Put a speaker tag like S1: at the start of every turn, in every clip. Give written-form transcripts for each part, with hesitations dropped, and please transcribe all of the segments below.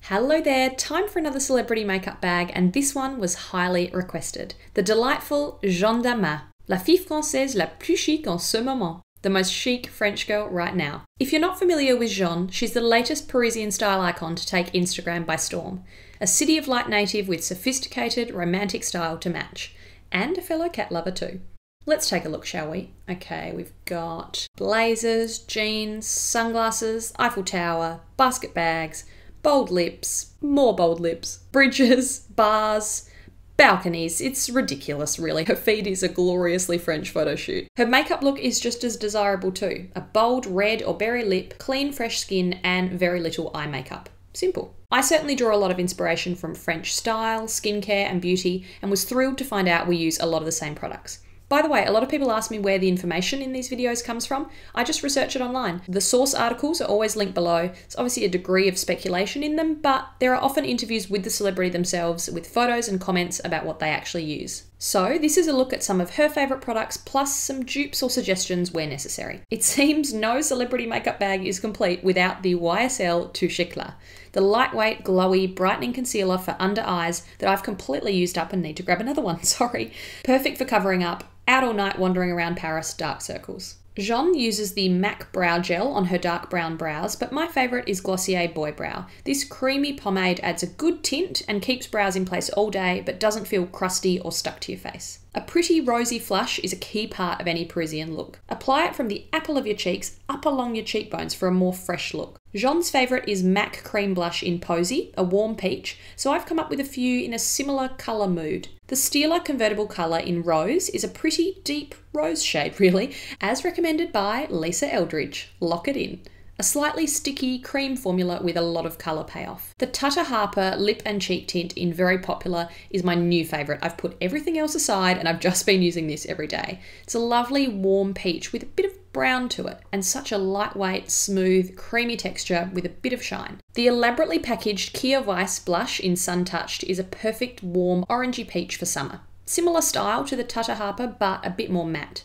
S1: Hello there, time for another celebrity makeup bag, and this one was highly requested. The delightful Jeanne Damas, la fille française la plus chic en ce moment. The most chic French girl right now. If you're not familiar with Jeanne, she's the latest Parisian style icon to take Instagram by storm. A city of light native with sophisticated, romantic style to match. And a fellow cat lover too. Let's take a look, shall we? Okay, we've got blazers, jeans, sunglasses, Eiffel Tower, basket bags, bold lips, more bold lips, bridges, bars, balconies. It's ridiculous, really. Her feed is a gloriously French photo shoot. Her makeup look is just as desirable too. A bold red or berry lip, clean fresh skin, and very little eye makeup. Simple. I certainly draw a lot of inspiration from French style, skincare, and beauty, and was thrilled to find out we use a lot of the same products. By the way, a lot of people ask me where the information in these videos comes from. I just research it online. The source articles are always linked below. There's obviously a degree of speculation in them, but there are often interviews with the celebrity themselves with photos and comments about what they actually use. So this is a look at some of her favourite products, plus some dupes or suggestions where necessary. It seems no celebrity makeup bag is complete without the YSL Touche Éclat, the lightweight, glowy, brightening concealer for under eyes that I've completely used up and need to grab another one, sorry. Perfect for covering up, out all night wandering around Paris dark circles. Jeanne uses the MAC Brow Gel on her dark brown brows, but my favourite is Glossier Boy Brow. This creamy pomade adds a good tint and keeps brows in place all day, but doesn't feel crusty or stuck to your face. A pretty rosy flush is a key part of any Parisian look. Apply it from the apple of your cheeks up along your cheekbones for a more fresh look. Jeanne's favourite is MAC Cream Blush in Posy, a warm peach, so I've come up with a few in a similar colour mood. The Stila Convertible colour in Rose is a pretty deep rose shade really, as recommended by Lisa Eldridge. Lock it in. A slightly sticky cream formula with a lot of colour payoff. The Tata Harper Lip and Cheek Tint in Very Popular is my new favourite. I've put everything else aside and I've just been using this every day. It's a lovely warm peach with a bit of brown to it and such a lightweight, smooth, creamy texture with a bit of shine. The elaborately packaged Kjaer Weis blush in Sun Touched is a perfect warm orangey peach for summer. Similar style to the Tata Harper but a bit more matte.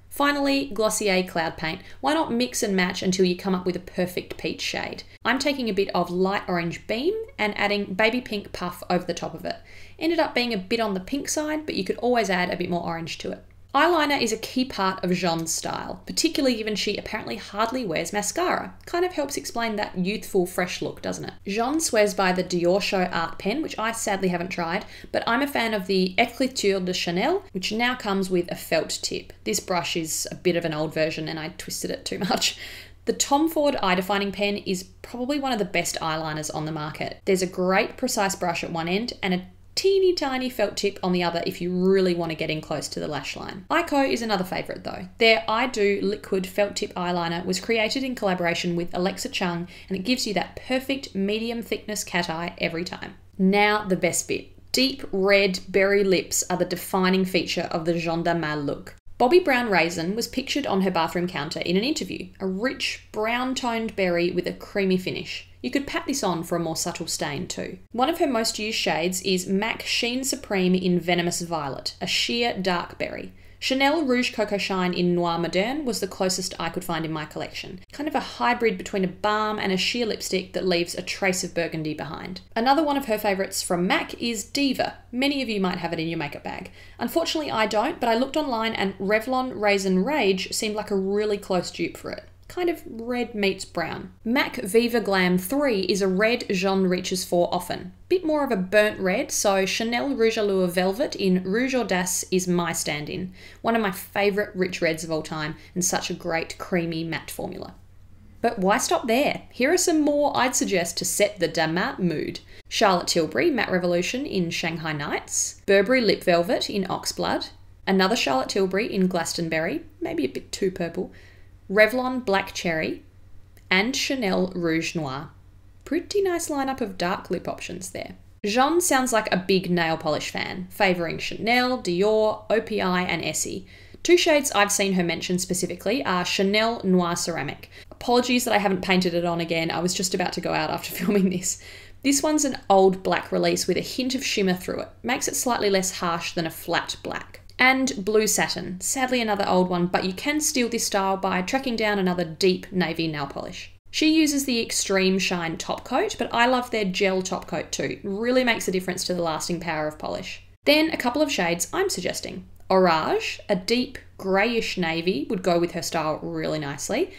S1: Finally, Glossier Cloud Paint. Why not mix and match until you come up with a perfect peach shade? I'm taking a bit of light orange beam and adding baby pink puff over the top of it. Ended up being a bit on the pink side, but you could always add a bit more orange to it. Eyeliner is a key part of Jeanne's style, particularly given she apparently hardly wears mascara. Kind of helps explain that youthful, fresh look, doesn't it? Jeanne swears by the Dior Show Art Pen, which I sadly haven't tried, but I'm a fan of the Écriture de Chanel, which now comes with a felt tip. This brush is a bit of an old version and I twisted it too much. The Tom Ford Eye Defining Pen is probably one of the best eyeliners on the market. There's a great precise brush at one end and a teeny tiny felt tip on the other if you really want to get in close to the lash line. Ico is another favourite though. Their I Do liquid felt tip eyeliner was created in collaboration with Alexa Chung and it gives you that perfect medium thickness cat eye every time. Now the best bit. Deep red berry lips are the defining feature of the Jeanne Damas look. Bobbi Brown Raisin was pictured on her bathroom counter in an interview, a rich brown-toned berry with a creamy finish. You could pat this on for a more subtle stain too. One of her most used shades is MAC Sheen Supreme in Venemous Violet, a sheer dark berry. Chanel Rouge Coco Shine in Noir Moderne was the closest I could find in my collection. Kind of a hybrid between a balm and a sheer lipstick that leaves a trace of burgundy behind. Another one of her favourites from MAC is Diva. Many of you might have it in your makeup bag. Unfortunately I don't, but I looked online and Revlon Raisin Rage seemed like a really close dupe for it. Kind of red meets brown. MAC Viva Glam 3 is a red Jeanne reaches for often. Bit more of a burnt red, so Chanel Rouge Allure Velvet in Rouge Audace is my stand-in. One of my favourite rich reds of all time and such a great creamy matte formula. But why stop there? Here are some more I'd suggest to set the Damas mood. Charlotte Tilbury Matte Revolution in Shanghai Nights, Burberry Lip Velvet in Oxblood, another Charlotte Tilbury in Glastonbury, maybe a bit too purple, Revlon Black Cherry, and Chanel Rouge Noir. Pretty nice lineup of dark lip options there. Jeanne sounds like a big nail polish fan, favouring Chanel, Dior, OPI and Essie. Two shades I've seen her mention specifically are Chanel Noir Ceramic. Apologies that I haven't painted it on again, I was just about to go out after filming this. This one's an old black release with a hint of shimmer through it, makes it slightly less harsh than a flat black. And Blue Satin, sadly another old one, but you can steal this style by tracking down another deep navy nail polish. She uses the Extreme Shine top coat, but I love their gel top coat too. It really makes a difference to the lasting power of polish. Then a couple of shades I'm suggesting. Orage, a deep greyish navy, would go with her style really nicely.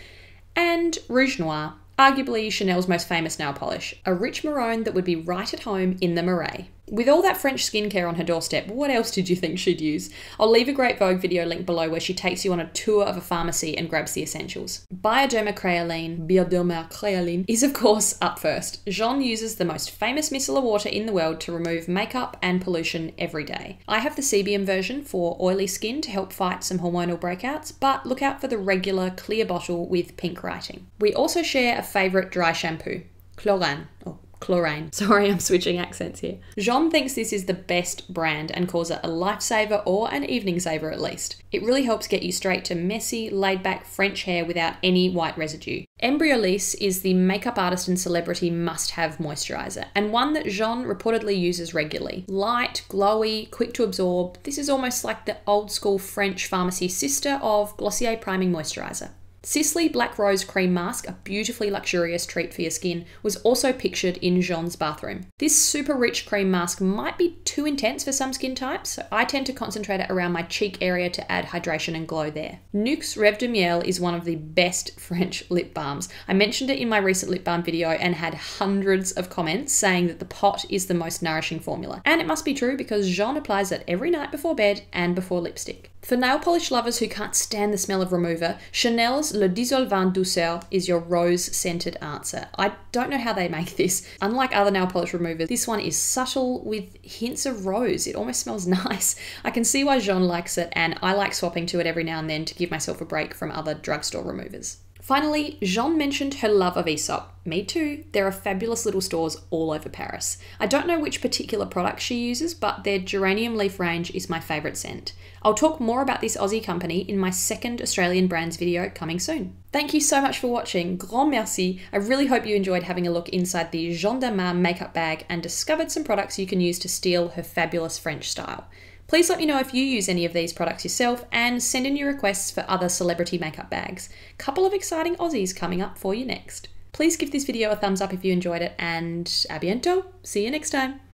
S1: And Rouge Noir, arguably Chanel's most famous nail polish, a rich maroon that would be right at home in the Marais. With all that French skincare on her doorstep, what else did you think she'd use? I'll leave a great Vogue video link below where she takes you on a tour of a pharmacy and grabs the essentials. Bioderma Creoline is of course up first. Jeanne uses the most famous micellar water in the world to remove makeup and pollution every day. I have the Sebium version for oily skin to help fight some hormonal breakouts, but look out for the regular clear bottle with pink writing. We also share a favourite dry shampoo, Klorane. Sorry, I'm switching accents here. Jeanne thinks this is the best brand and calls it a lifesaver or an evening saver at least. It really helps get you straight to messy, laid-back French hair without any white residue. Embryolisse is the makeup artist and celebrity must-have moisturiser, and one that Jeanne reportedly uses regularly. Light, glowy, quick to absorb, this is almost like the old-school French pharmacy sister of Glossier Priming Moisturiser. Sisley Black Rose Cream Mask, a beautifully luxurious treat for your skin, was also pictured in Jeanne's bathroom. This super rich cream mask might be too intense for some skin types, so I tend to concentrate it around my cheek area to add hydration and glow there. Nuxe Rêve de Miel is one of the best French lip balms. I mentioned it in my recent lip balm video and had hundreds of comments saying that the pot is the most nourishing formula. And it must be true because Jeanne applies it every night before bed and before lipstick. For nail polish lovers who can't stand the smell of remover, Chanel's Le Dissolvant Douceur is your rose-scented answer. I don't know how they make this. Unlike other nail polish removers, this one is subtle with hints of rose. It almost smells nice. I can see why Jeanne likes it, and I like swapping to it every now and then to give myself a break from other drugstore removers. Finally, Jeanne mentioned her love of Aesop. Me too. There are fabulous little stores all over Paris. I don't know which particular product she uses, but their geranium leaf range is my favourite scent. I'll talk more about this Aussie company in my second Australian brands video coming soon. Thank you so much for watching. Grand merci. I really hope you enjoyed having a look inside the Jeanne Damas makeup bag and discovered some products you can use to steal her fabulous French style. Please let me know if you use any of these products yourself and send in your requests for other celebrity makeup bags. Couple of exciting Aussies coming up for you next. Please give this video a thumbs up if you enjoyed it, and à bientôt. See you next time.